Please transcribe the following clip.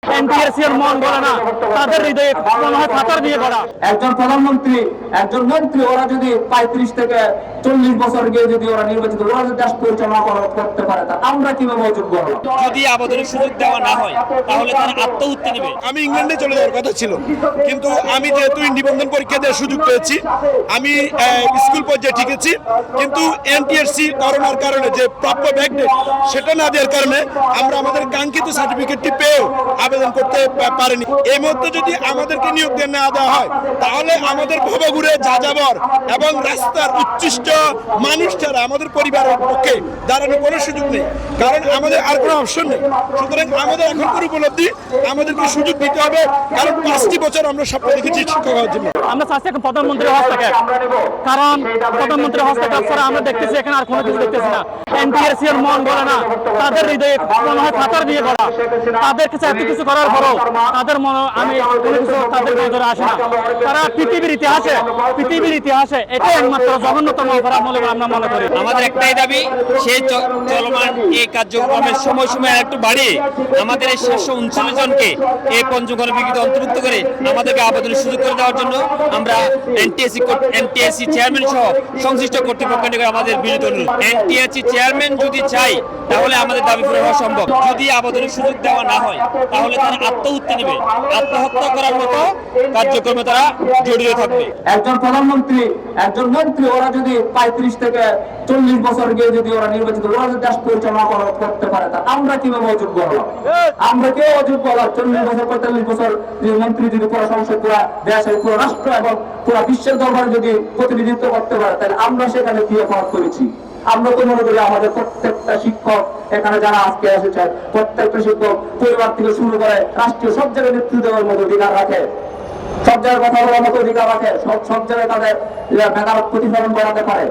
NTSC এর মন গড়ে না, তাদের হৃদয়ে মনে হয় পাথর দিয়ে গড়া। একজন প্রধানমন্ত্রী, একজন মন্ত্রী, ওরা যদি 35 থেকে 40 বছর গিয়ে যদি ওরা নির্বাচিত, ওরা যদি দেশ পরিচালনা করতে পারে, তা আমরা কিভাবে অযোগ্য হলাম? যদি আবেদনের সুযোগ দেওয়া না হয় তাহলে তারা আত্মহত্যা নেবে। আমি ইংল্যান্ডে চলে যাওয়ার কথা ছিল, কিন্তু আমি যেহেতু নিবন্ধন পরীক্ষা দেওয়ার সুযোগ পেয়েছি, আমি স্কুল পর্যায়ে ঠিকেছি, কিন্তু এনটিএসসি করোনার কারণে যে প্রাপ্য ব্যাকডেট সেটা না দেওয়ার কারণে আমরা আমাদের কাঙ্ক্ষিত সার্টিফিকেটটি পেয়েও আবেদন করতে পারিনি। এই মুহূর্তে যদি আমাদেরকে নিয়োগ না দেওয়া হয়, তাহলে আমাদের ভবঘুরে যাযাবর এবং রাস্তার উচ্ছিষ্ট মানুষ ছাড়া আমাদের পরিবারের পক্ষে দাঁড়ানোর কোনো সুযোগ নেই, কারণ আমাদের আর কোনো অপশন নেই। সুতরাং আমাদের এখনকার উপলব্ধি, আমাদেরকে সুযোগ দিতে হবে, কারণ 5টি বছর আমরা স্বপ্ন দেখেছি শিক্ষক হওয়ার জন্য। আমরা চাচ্ছি এখন প্রধানমন্ত্রীর হস্তক্ষেপ, কারণ প্রধানমন্ত্রীর হস্তক্ষেপ ছাড়া আমরা দেখতেছি এখানে আর কোনো কিছু দেখতেছি না। এনটিএসসি এর মন গড়ে না, তাদের হৃদয়ে মনে হয় পাথর দিয়ে গড়া। তাদের কাছে এত কিছু করার পরও তাদের মনে আমি কোনো কিছু তাদের নজরে আসে না। তারা পৃথিবীর ইতিহাসে এটাই একমাত্র জঘন্যতম অপরাধ বলে আমরা মনে করি। আমাদের একটাই দাবি, সেই চলমান এই কার্যক্রমের সময় একটু বাড়িয়ে আমাদের এই 739 জনকে এই পঞ্চগড়ের বিজ্ঞপ্তি অন্তর্ভুক্ত করে আমাদেরকে আবেদনের সুযোগ করে দেওয়ার জন্য আমরা এনটিএসসি চেয়ারম্যান সহ সংশ্লিষ্ট কর্তৃপক্ষের নিকট আমাদের বিনীত অনুরোধ। এনটিএসসি চেয়ারম্যান যদি চাই তাহলে আমাদের দাবি পূরণ হওয়া সম্ভব। যদি আবেদনের সুযোগ দেওয়া না হয় তাহলে তারা আত্মহত্যা নেবে, আত্মহত্যা করার মতো কার্যক্রমে তারা জড়িত থাকবে। একজন প্রধানমন্ত্রী, একজন মন্ত্রী, ওরা যদি 35 থেকে 40 বছর গিয়ে যদি ওরা নির্বাচিত, ওরা যদি দেশ পরিচালনা করতে পারে, তা আমরা কিভাবে অযোগ্য হলাম? আমরা কেউ অযোগ্য হলাম? 40 বছর 45 বছর মন্ত্রী যদি পুরো সংসদ, পুরো দেশের পুরো রাষ্ট্র এবং পুরো বিশ্বের দরবারে যদি প্রতিনিধিত্ব করতে পারে, তাহলে আমরা সেখানে কি অপরাধ করেছি? আমরা তো মনে করি আমাদের প্রত্যেকটা শিক্ষক, এখানে যারা আজকে এসেছে, প্রত্যেকটা শিক্ষক পরিবার থেকে শুরু করে রাষ্ট্রীয় সব জায়গায় নেতৃত্ব দেওয়ার মতো অধিকার রাখে, সব জায়গায় কথা বলার মতো অধিকার রাখে, সব জায়গায় তাদের মেধার প্রতিফলন করাতে পারে।